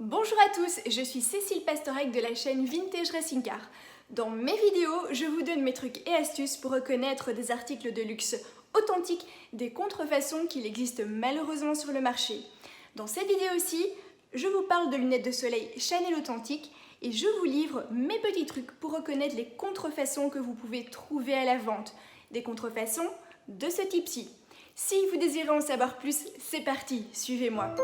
Bonjour à tous, je suis Cécile Pastorec de la chaîne Vintage Racing Car. Dans mes vidéos, je vous donne mes trucs et astuces pour reconnaître des articles de luxe authentiques, des contrefaçons qu'il existe malheureusement sur le marché. Dans cette vidéo aussi, je vous parle de lunettes de soleil Chanel authentiques et je vous livre mes petits trucs pour reconnaître les contrefaçons que vous pouvez trouver à la vente. Des contrefaçons de ce type-ci. Si vous désirez en savoir plus, c'est parti, suivez-moi.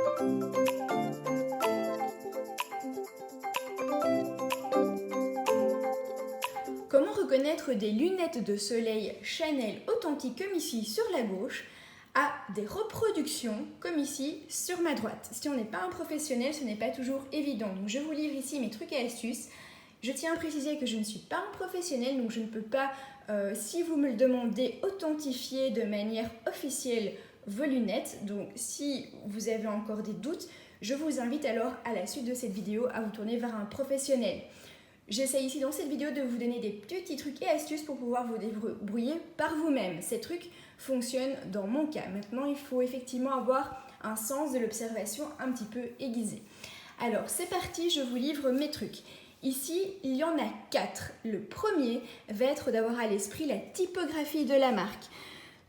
Comment reconnaître des lunettes de soleil Chanel authentiques comme ici sur la gauche à des reproductions comme ici sur ma droite? Si on n'est pas un professionnel, ce n'est pas toujours évident. Donc je vous livre ici mes trucs et astuces. Je tiens à préciser que je ne suis pas un professionnel, donc je ne peux pas, si vous me le demandez, authentifier de manière officielle vos lunettes. Donc si vous avez encore des doutes, je vous invite alors à la suite de cette vidéo à vous tourner vers un professionnel. J'essaie ici dans cette vidéo de vous donner des petits trucs et astuces pour pouvoir vous débrouiller par vous-même. Ces trucs fonctionnent dans mon cas. Maintenant, il faut effectivement avoir un sens de l'observation un petit peu aiguisé. Alors, c'est parti, je vous livre mes trucs. Ici, il y en a 4. Le premier va être d'avoir à l'esprit la typographie de la marque.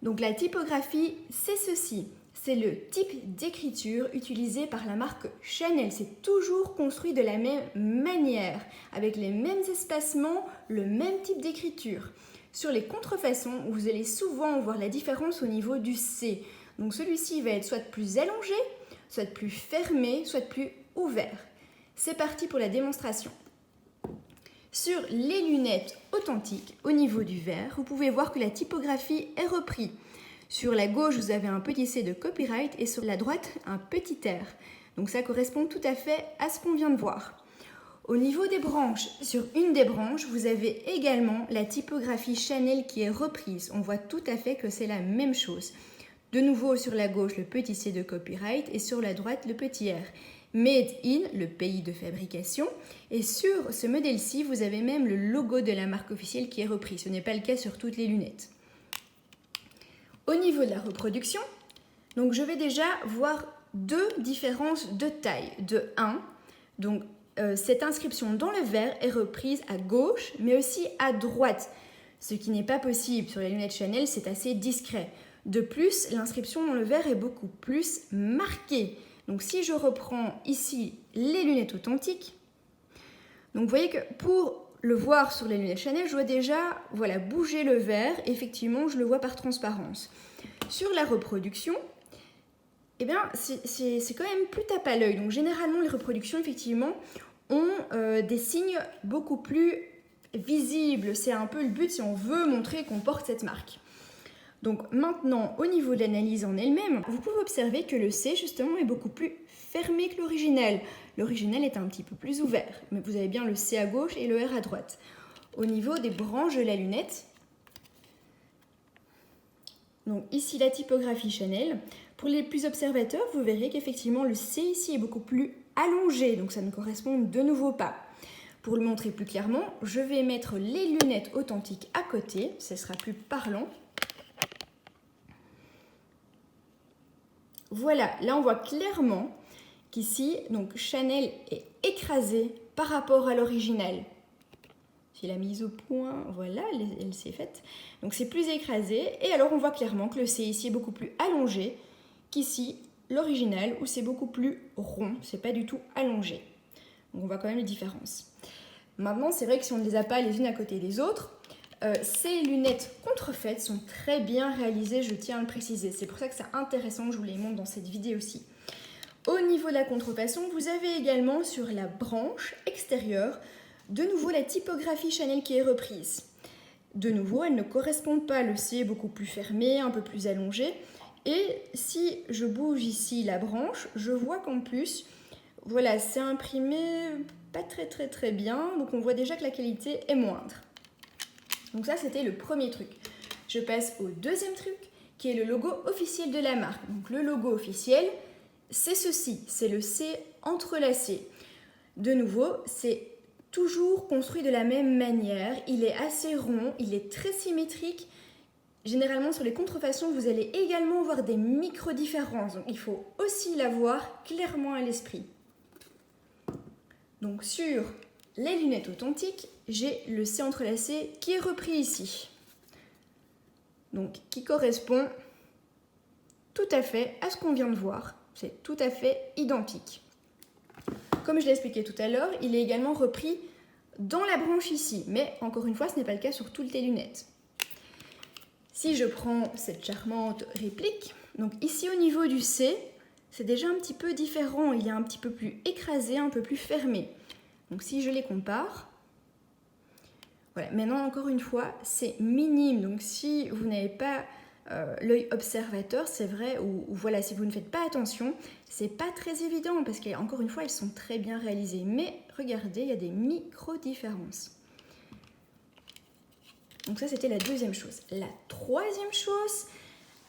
Donc, la typographie, c'est ceci. C'est le type d'écriture utilisé par la marque Chanel. C'est toujours construit de la même manière, avec les mêmes espacements, le même type d'écriture. Sur les contrefaçons, vous allez souvent voir la différence au niveau du C. Donc celui-ci va être soit plus allongé, soit plus fermé, soit plus ouvert. C'est parti pour la démonstration. Sur les lunettes authentiques, au niveau du verre, vous pouvez voir que la typographie est reprise. Sur la gauche, vous avez un petit C de copyright et sur la droite, un petit R. Donc ça correspond tout à fait à ce qu'on vient de voir. Au niveau des branches, sur une des branches, vous avez également la typographie Chanel qui est reprise. On voit tout à fait que c'est la même chose. De nouveau, sur la gauche, le petit C de copyright et sur la droite, le petit R. Made in, le pays de fabrication. Et sur ce modèle-ci, vous avez même le logo de la marque officielle qui est repris. Ce n'est pas le cas sur toutes les lunettes. Au niveau de la reproduction, donc je vais déjà voir deux différences de taille. De 1, donc cette inscription dans le verre est reprise à gauche, mais aussi à droite. Ce qui n'est pas possible sur les lunettes Chanel, c'est assez discret. De plus, l'inscription dans le verre est beaucoup plus marquée. Donc si je reprends ici les lunettes authentiques, donc vous voyez que pour le voir sur les lunettes Chanel, je dois déjà bouger le verre. Effectivement, je le vois par transparence. Sur la reproduction, eh bien, c'est quand même plus tape à l'œil. Donc généralement, les reproductions, effectivement, ont des signes beaucoup plus visibles. C'est un peu le but si on veut montrer qu'on porte cette marque. Donc maintenant, au niveau de l'analyse en elle-même, vous pouvez observer que le C, justement, est beaucoup plus fermé que l'original. L'original est un petit peu plus ouvert, mais vous avez bien le C à gauche et le R à droite. Au niveau des branches de la lunette, donc ici la typographie Chanel. Pour les plus observateurs, vous verrez qu'effectivement le C ici est beaucoup plus allongé, donc ça ne correspond de nouveau pas. Pour le montrer plus clairement, je vais mettre les lunettes authentiques à côté, ce sera plus parlant. Voilà, là on voit clairement qu'ici, donc Chanel est écrasé par rapport à l'original. J'ai la mise au point, voilà, elle s'est faite. Donc c'est plus écrasé, et alors on voit clairement que le C ici est beaucoup plus allongé qu'ici, l'original, où c'est beaucoup plus rond, c'est pas du tout allongé. Donc on voit quand même les différences. Maintenant, c'est vrai que si on ne les a pas les unes à côté des autres, ces lunettes contrefaites sont très bien réalisées, je tiens à le préciser. C'est pour ça que c'est intéressant que je vous les montre dans cette vidéo aussi. Au niveau de la contrefaçon, vous avez également sur la branche extérieure, de nouveau la typographie Chanel qui est reprise. De nouveau, elle ne correspond pas, le C est beaucoup plus fermé, un peu plus allongé. Et si je bouge ici la branche, je vois qu'en plus, voilà, c'est imprimé pas très bien, donc on voit déjà que la qualité est moindre. Donc ça, c'était le premier truc. Je passe au deuxième truc, qui est le logo officiel de la marque. Donc le logo officiel, c'est ceci, c'est le C entrelacé. De nouveau, c'est toujours construit de la même manière, il est assez rond, il est très symétrique. Généralement, sur les contrefaçons, vous allez également voir des micro-différences, donc il faut aussi l'avoir clairement à l'esprit. Donc sur les lunettes authentiques, j'ai le C entrelacé qui est repris ici. Donc qui correspond tout à fait à ce qu'on vient de voir. C'est tout à fait identique. Comme je l'ai expliqué tout à l'heure, il est également repris dans la branche ici. Mais encore une fois, ce n'est pas le cas sur toutes les lunettes. Si je prends cette charmante réplique, donc ici au niveau du C, c'est déjà un petit peu différent. Il est un petit peu plus écrasé, un peu plus fermé. Donc si je les compare, voilà. Maintenant encore une fois, c'est minime. Donc si vous n'avez pas l'œil observateur, c'est vrai, ou voilà, si vous ne faites pas attention, c'est pas très évident parce qu'encore une fois, elles sont très bien réalisées. Mais regardez, il y a des micro-différences. Donc ça, c'était la deuxième chose. La troisième chose,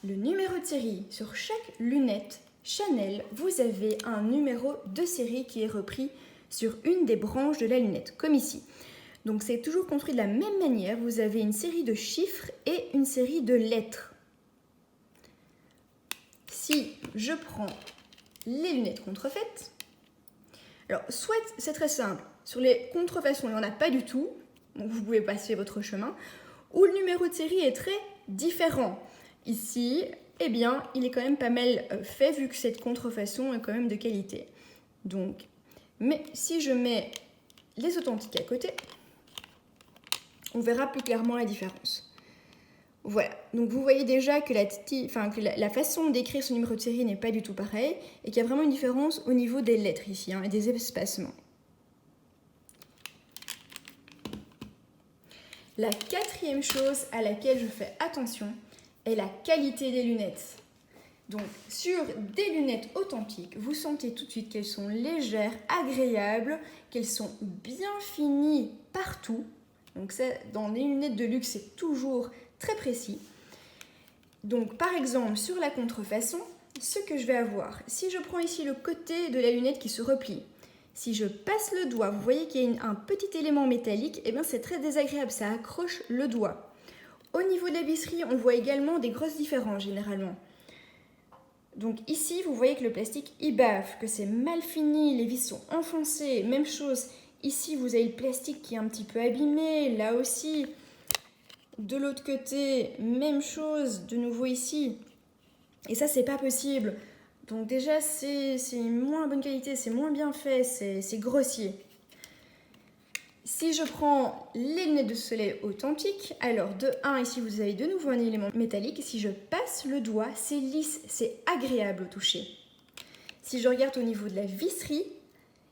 le numéro de série. Sur chaque lunette Chanel, vous avez un numéro de série qui est repris sur une des branches de la lunette, comme ici. Donc c'est toujours construit de la même manière. Vous avez une série de chiffres et une série de lettres. Si je prends les lunettes contrefaites, alors soit c'est très simple, sur les contrefaçons, il n'y en a pas du tout, donc vous pouvez passer votre chemin, ou le numéro de série est très différent. Ici, eh bien, il est quand même pas mal fait vu que cette contrefaçon est quand même de qualité. Donc, mais si je mets les authentiques à côté, on verra plus clairement la différence. Voilà, donc vous voyez déjà que la façon d'écrire ce numéro de série n'est pas du tout pareille et qu'il y a vraiment une différence au niveau des lettres ici et des espacements. La quatrième chose à laquelle je fais attention est la qualité des lunettes. Donc sur des lunettes authentiques, vous sentez tout de suite qu'elles sont légères, agréables, qu'elles sont bien finies partout. Donc ça, dans les lunettes de luxe, c'est toujours très précis. Donc par exemple, sur la contrefaçon, ce que je vais avoir, si je prends ici le côté de la lunette qui se replie, si je passe le doigt, vous voyez qu'il y a un petit élément métallique, et bien c'est très désagréable, ça accroche le doigt. Au niveau de la visserie, on voit également des grosses différences généralement. Donc ici, vous voyez que le plastique y bave, que c'est mal fini, les vis sont enfoncées, même chose. Ici, vous avez le plastique qui est un petit peu abîmé, là aussi. De l'autre côté, même chose, de nouveau ici. Et ça, c'est pas possible. Donc déjà, c'est moins bonne qualité, c'est moins bien fait, c'est grossier. Si je prends les lunettes de soleil authentiques, alors de 1, ici vous avez de nouveau un élément métallique. Si je passe le doigt, c'est lisse, c'est agréable au toucher. Si je regarde au niveau de la visserie,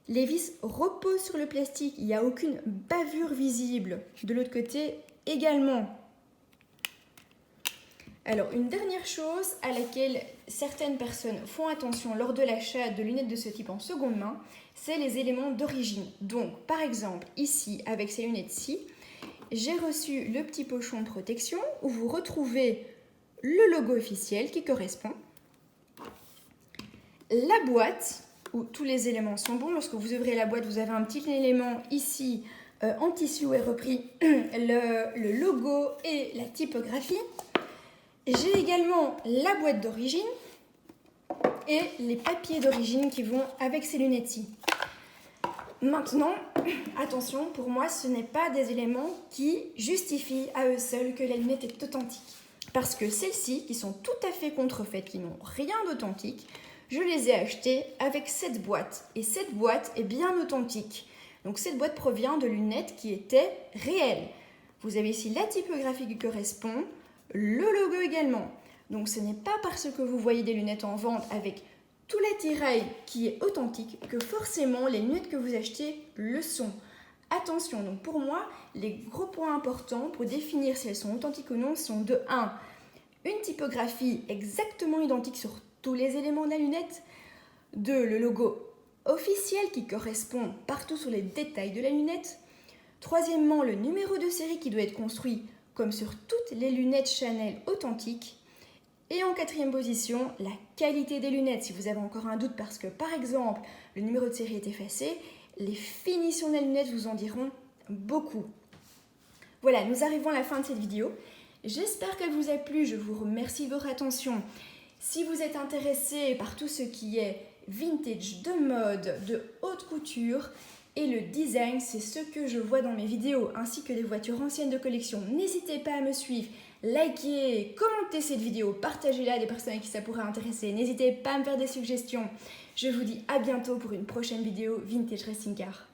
les vis reposent sur le plastique, il n'y a aucune bavure visible. De l'autre côté, également. Alors, une dernière chose à laquelle certaines personnes font attention lors de l'achat de lunettes de ce type en seconde main, c'est les éléments d'origine. Donc, par exemple, ici, avec ces lunettes-ci, j'ai reçu le petit pochon de protection où vous retrouvez le logo officiel qui correspond, la boîte où tous les éléments sont bons. Lorsque vous ouvrez la boîte, vous avez un petit élément ici en tissu où est repris le logo et la typographie. J'ai également la boîte d'origine et les papiers d'origine qui vont avec ces lunettes-ci. Maintenant, attention, pour moi, ce n'est pas des éléments qui justifient à eux seuls que la lunette est authentique. Parce que celles-ci, qui sont tout à fait contrefaites, qui n'ont rien d'authentique, je les ai achetées avec cette boîte. Et cette boîte est bien authentique. Donc cette boîte provient de lunettes qui étaient réelles. Vous avez ici la typographie qui correspond, le logo également. Donc ce n'est pas parce que vous voyez des lunettes en vente avec tout l'attirail qui est authentique que forcément les lunettes que vous achetez le sont. Attention, donc pour moi, les gros points importants pour définir si elles sont authentiques ou non sont de 1. Une typographie exactement identique sur tous les éléments de la lunette. 2. Le logo officiel qui correspond partout sur les détails de la lunette. Troisièmement, le numéro de série qui doit être construit comme sur toutes les lunettes Chanel authentiques. Et en quatrième position, la qualité des lunettes. Si vous avez encore un doute parce que, par exemple, le numéro de série est effacé, les finitions des lunettes vous en diront beaucoup. Voilà, nous arrivons à la fin de cette vidéo. J'espère qu'elle vous a plu. Je vous remercie de votre attention. Si vous êtes intéressé par tout ce qui est vintage, de mode, de haute couture, Et le design, c'est ce que je vois dans mes vidéos, ainsi que des voitures anciennes de collection. N'hésitez pas à me suivre, likez, commentez cette vidéo, partagez-la à des personnes à qui ça pourrait intéresser. N'hésitez pas à me faire des suggestions. Je vous dis à bientôt pour une prochaine vidéo Vintage Racing Car.